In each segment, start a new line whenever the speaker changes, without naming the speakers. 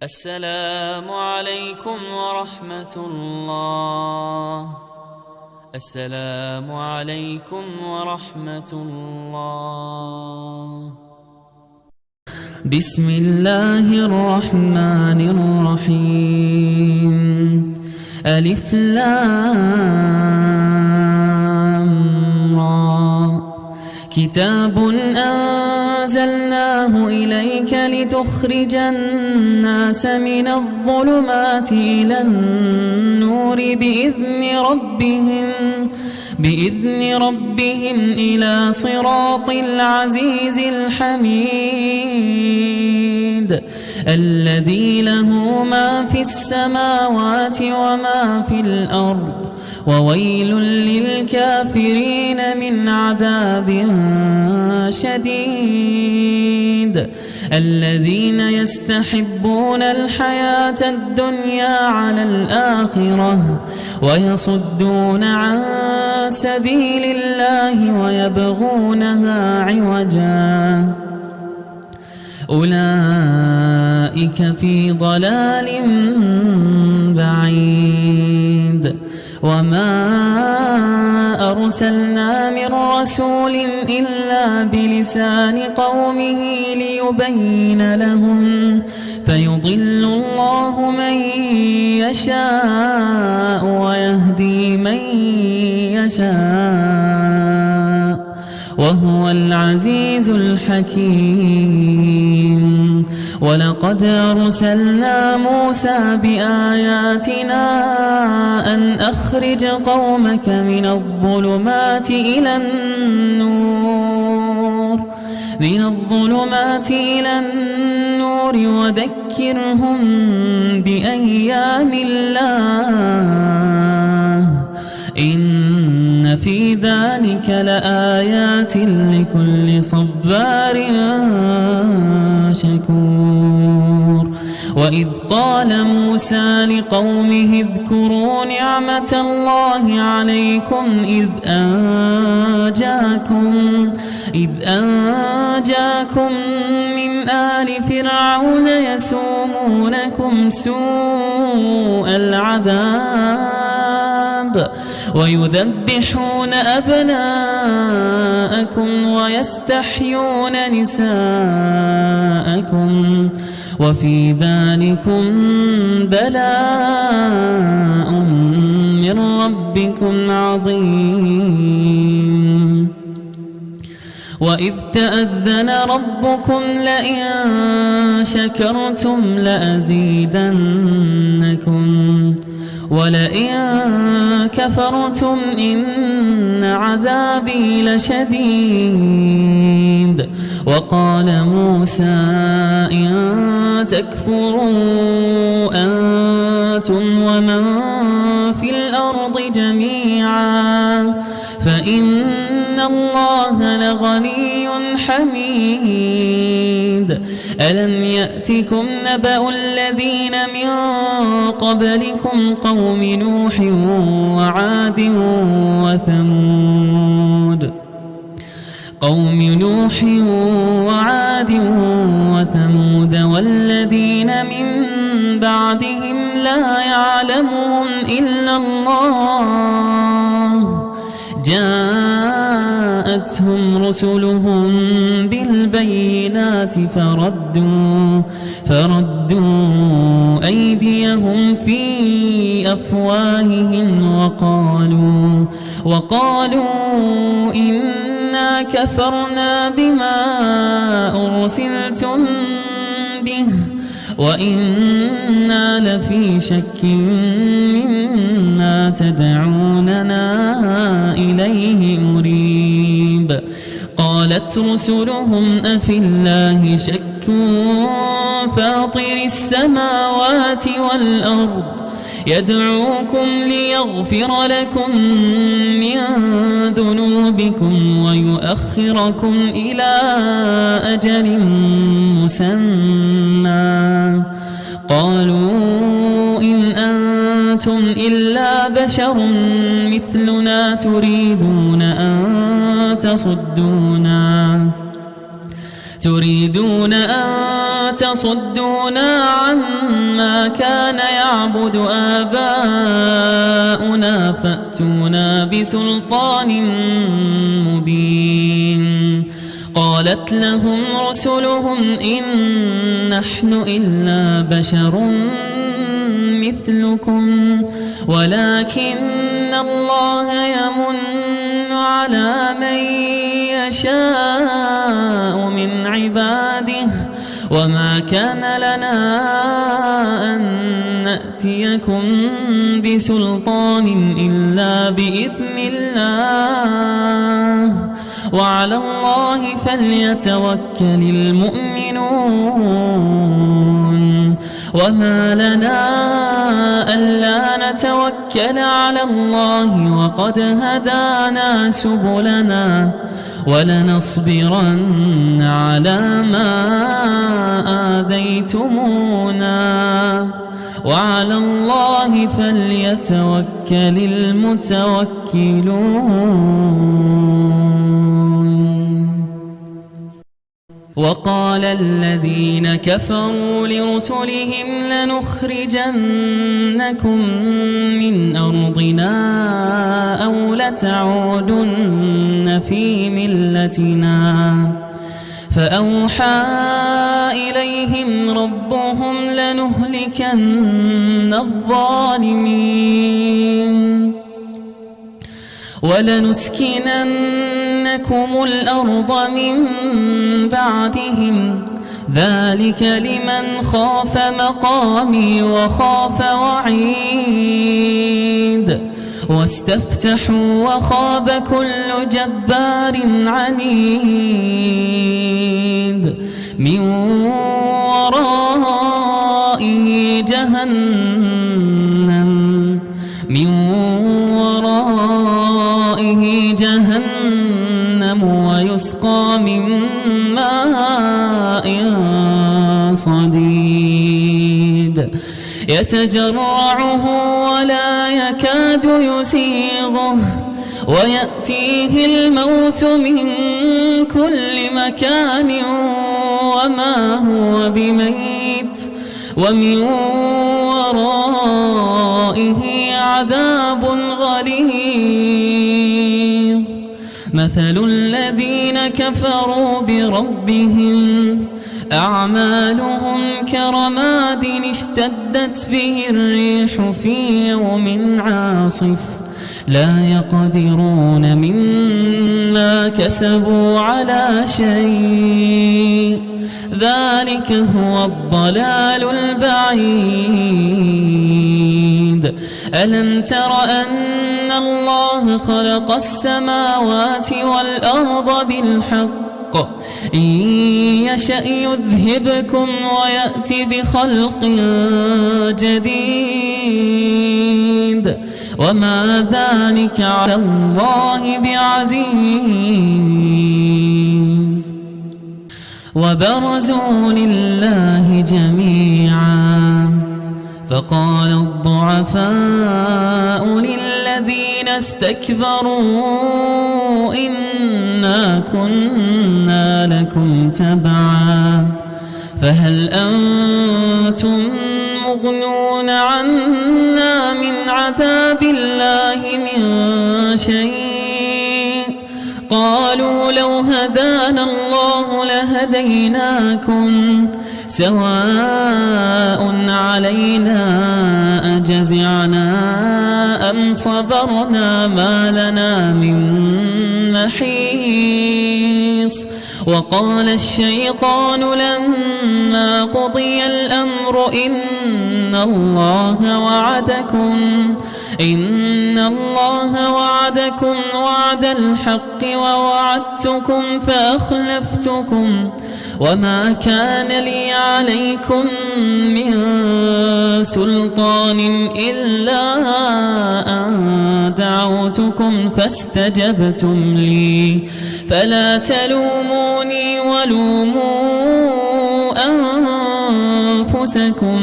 السلام عليكم ورحمة الله. السلام عليكم ورحمة الله.
بسم الله الرحمن الرحيم. ألف لام را. كتاب أنزلناه إليك لتخرج الناس من الظلمات إلى النور بإذن ربهم إلى صراط العزيز الحميد الذي له ما في السماوات وما في الأرض وويل للكافرين من عذاب شديد. الذين يستحبون الحياة الدنيا على الآخرة ويصدون عن سبيل الله ويبغونها عوجا أولئك في ضلال بعيد. وما أرسلنا من رسول إلا بلسان قومه ليبين لهم فيضل الله من يشاء ويهدي من يشاء وهو العزيز الحكيم. ولقد أرسلنا موسى بآياتنا أن أخرج قومك من الظلمات إلى النور وذكرهم بأيام الله إن في ذلك لآيات لكل صبار شكور. وإذ قال موسى لقومه اذكروا نعمة الله عليكم إذ أنجاكم من آل فرعون يسومونكم سوء العذاب ويذبحون أبناءكم ويستحيون نساءكم وفي ذلكم بلاء من ربكم عظيم. وإذ تأذن ربكم لئن شكرتم لأزيدنكم ولئن كفرتم إن عذابي لشديد. وقال موسى إن تكفروا أنتم ومن في الأرض جميعا فإن الله لغني حميد. ألم يأتكم نبأ الذين من قبلكم قوم نوح وعاد وثمود والذين من بعدهم لا يعلمهم إلا الله جاءتهم رسلهم بالبينات فردوا أيديهم في أفواههم وقالوا إنا كفرنا بما أرسلتم به وإنا لفي شك مما تدعوننا إليه مريب. قالت رسلهم أفي الله شك فاطر السماوات والأرض يدعوكم ليغفر لكم من ذنوبكم ويؤخركم إلى أجل مسمى قالوا إن أنتم إلا بشر مثلنا تريدون أن تريدون أن تصدونا عما كان يعبد آباؤنا فأتونا بسلطان مبين. قالت لهم رسلهم إن نحن إلا بشر مثلكم ولكن الله يمن على من يشاء من عباده وما كان لنا أن نأتيكم بسلطان إلا بإذن الله وعلى الله فليتوكل المؤمنون. وما لنا ألا نتوكل على الله وقد هدانا سبلنا ولنصبرن على ما آذيتمونا وعلى الله فليتوكل المتوكلون. وقال الذين كفروا لرسلهم لنخرجنكم من أرضنا أو لتعودن في ملتنا فأوحى إليهم ربهم لنهلكن الظالمين ولنسكننكم الأرض من بعدهم ذلك لمن خاف مقامي وخاف وعيد. واستفتحوا وخاب كل جبار عنيد من ورائه جهنم ويسقى من ماء صديد يتجرعه ولا يكاد يسيغه ويأتيه الموت من كل مكان وما هو بميت ومن ورائه عذاب غليظ. مثل الذين كفروا بربهم أعمالهم كرماد اشتدت به الريح في يوم عاصف لا يقدرون مما كسبوا على شيء ذلك هو الضلال البعيد. ألم تر أن الله خلق السماوات والأرض بالحق إن يشأ يذهبكم ويأتي بخلق جديد وما ذلك على الله بعزيز. وبرزوا لله جميعا فقال الضعفاء للذين استكبروا إنا كنا لكم تبعا فهل أنتم مغنون عنا من عذاب الله من شيء قالوا لو هدانا الله لهديناكم سواء علينا أجزعنا أم صبرنا ما لنا من محيص. وقال الشيطان لما قضي الأمر إن الله وعدكم وعد الحق ووعدتكم فأخلفتكم وما كان لي عليكم من سلطان إلا أن دعوتكم فاستجبتم لي فلا تلوموني ولوموا أنفسكم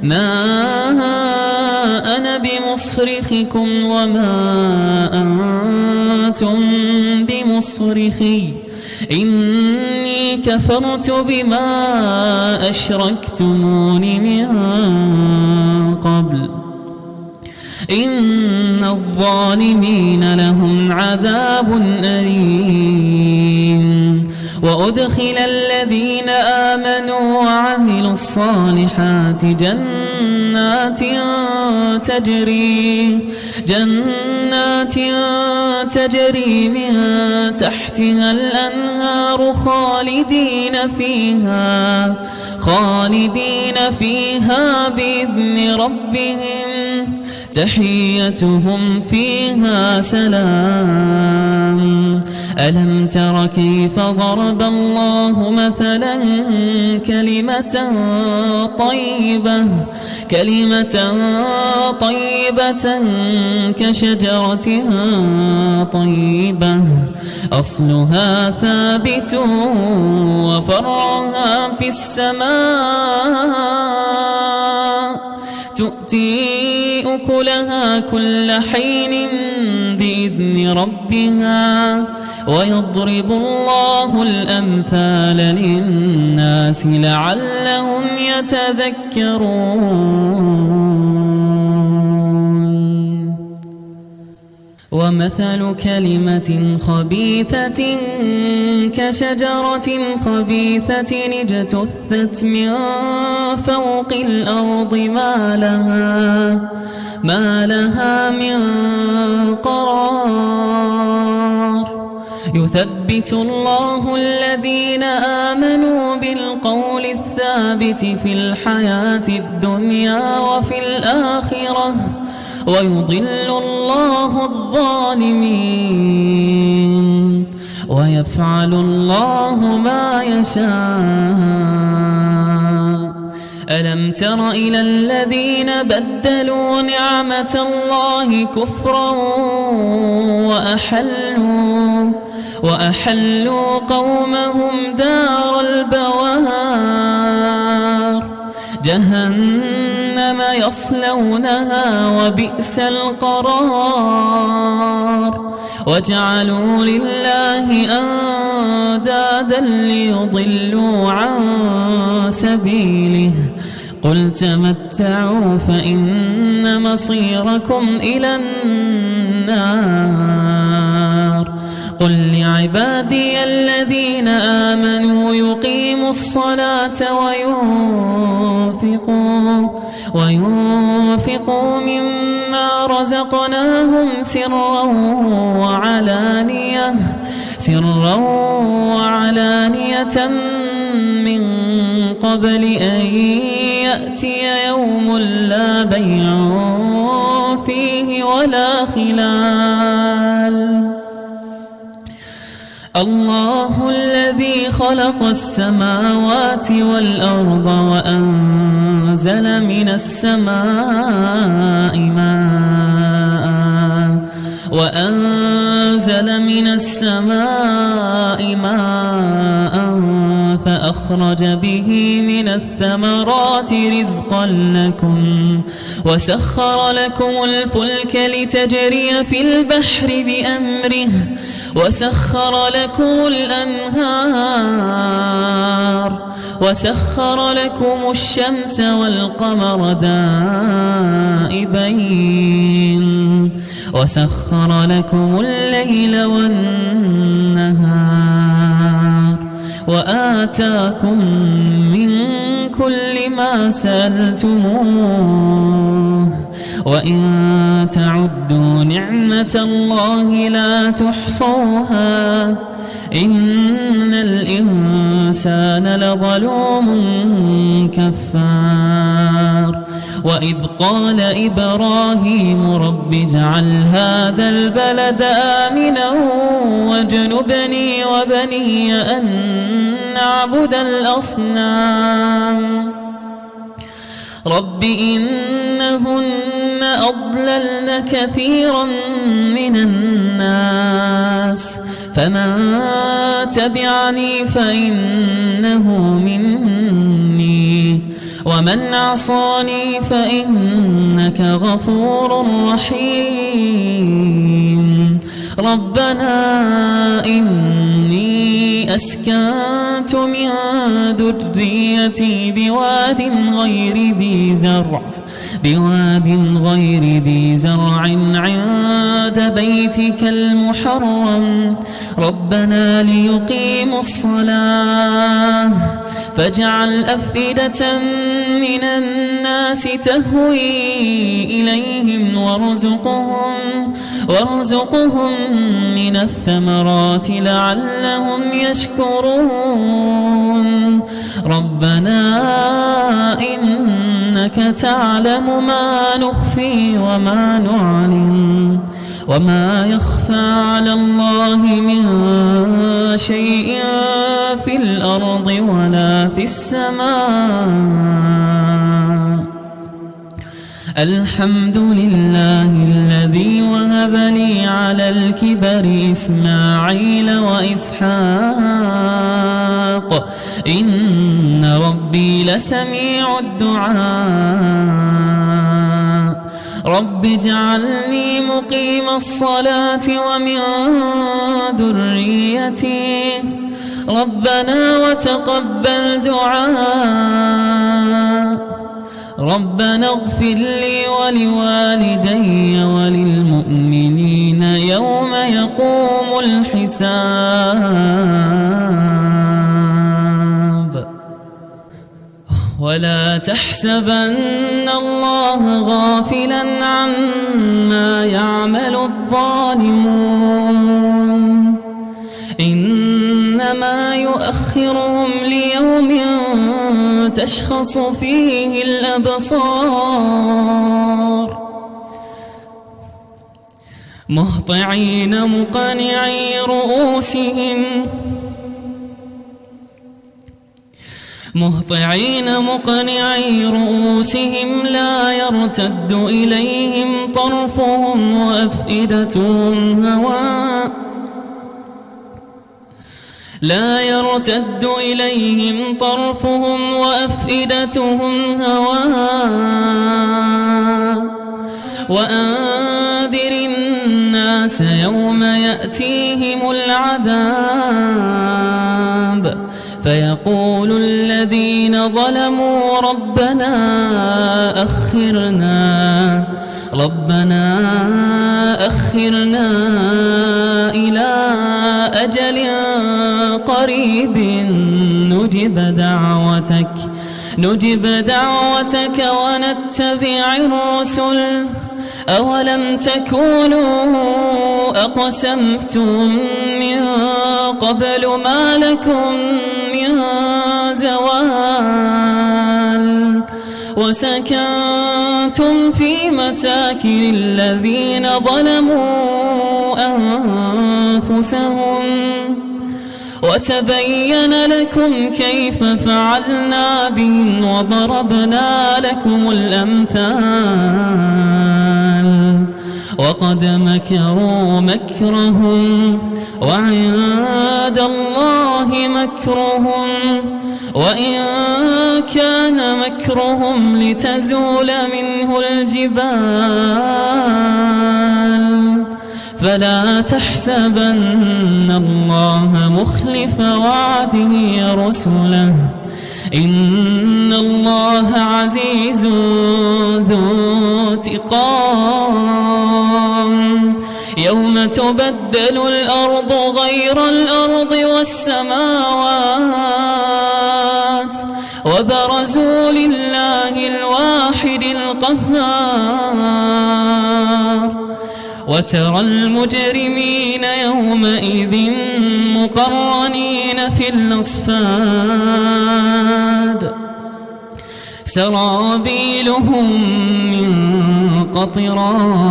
ما أنا بمصرخكم وما أنتم بمصرخي إني كفرت بما أشركتمون من قبل إن الظالمين لهم عذاب أليم وأدخل الذين آمنوا وعملوا الصالحات جنات تجري من تحتها الأنهار خالدين فيها بإذن ربهم تحيتهم فيها سلام ألم تر كيف ضرب الله مثلا كلمة طيبة كشجرة طيبة أصلها ثابت وفرعها في السماء تؤتي أكلها كل حين بإذن ربها ويضرب الله الأمثال للناس لعلهم يتذكرون ومثل كلمة خبيثة كشجرة خبيثة اجتثت من فوق الأرض ما لها من قرار يثبت الله الذين آمنوا بالقول الثابت في الحياة الدنيا وفي الآخرة ويضل الله الظالمين ويفعل الله ما يشاء ألم تر إلى الذين بدلوا نعمة الله كفرا وأحلوا قومهم دار البوار جهنم يصلونها وبئس القرار وجعلوا لله أندادا ليضلوا عن سبيله قل تمتعوا فإن مصيركم إلى النار قل لعبادي الذين آمنوا يقيموا الصلاة وينفقوا مما رزقناهم سرا وعلانية من قبل أن يأتي يوم لا بيع فيه ولا خلال الله الذي خلق السماوات والأرض وأنزل من السماء ماء فأخرج به من الثمرات رزقا لكم وسخر لكم الفلك لتجري في البحر بأمره وسخر لكم الأنهار وسخر لكم الشمس والقمر دائبين وسخر لكم الليل والنهار وآتاكم من كل ما سألتموه وإن تعدوا نعمة الله لا تحصوها إن الإنسان لظلوم كفار وإذ قال إبراهيم رب اجعل هذا البلد آمنا واجنبني وبني أن نعبد الأصنام رب إنهن أضللن كثيرا من الناس فمن تبعني فإنه مني ومن عصاني فإنك غفور رحيم ربنا إني أسكنت من ذريتي بواد غير ذي زرع عند بيتك المحرم ربنا ليقيموا الصلاة فاجعل أفئدة من الناس تهوي إليهم وارزقهم من الثمرات لعلهم يشكرون ربنا إنك تعلم ما نخفي وما نعلن وما يخفى على الله من شيء في الأرض ولا في السماء الحمد لله الذي وهب لي على الكبر إسماعيل وإسحاق إن ربي لسميع الدعاء رب اجعلني مقيم الصلاة ومن ذريتي ربنا وتقبل دعاء ربنا اغفر لي ولوالدي وللمؤمنين يوم يقوم الحساب ولا تحسبن الله غافلا عما يعمل الظالمون إنما يؤخرهم ليوم تشخص فيه الأبصار مهطعين مقنعي رؤوسهم لا يرتد إليهم طرفهم وأفئدتهم هواء وأنذر الناس يوم يأتيهم العذاب فيقول الذين ظلموا ربنا أخرنا إلى أجل قريب نجب دعوتك ونتبع الرسل أولم تكونوا أقسمتم من قبل ما لكم من زوال وسكنتم في مساكن الذين ظلموا أنفسهم وتبين لكم كيف فعلنا بهم وضربنا لكم الأمثال وقد مكروا مكرهم وعند الله مكرهم وإن كان مكرهم لتزول منه الجبال فلا تحسبن الله مخلف وعده رسله إن الله عزيز ذو انتقام يوم تبدل الأرض غير الأرض والسماوات وبرزوا لله الواحد القهار وترى المجرمين يومئذ مقرنين في الأصفاد سرابيلهم من قطران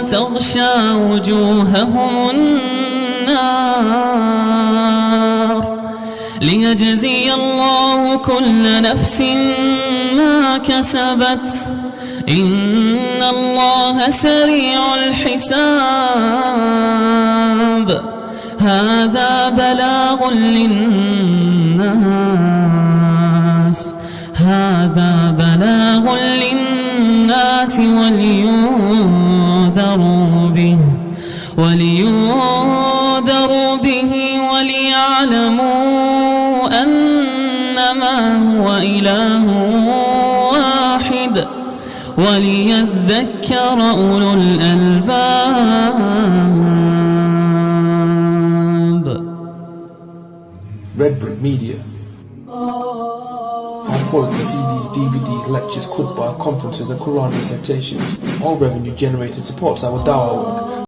وتغشى وجوههم النار ليجزي الله كل نفس ما كسبت إن الله سريع الحساب هذا بلاغ للناس ولينذروا به وليعلموا أنما هو إله واحد وليذكر أولو الألباب.
Red Brick Media. High quality CDs, DVDs, lectures, khutbah, conferences and Quran recitations. All revenue generated supports our dawah work.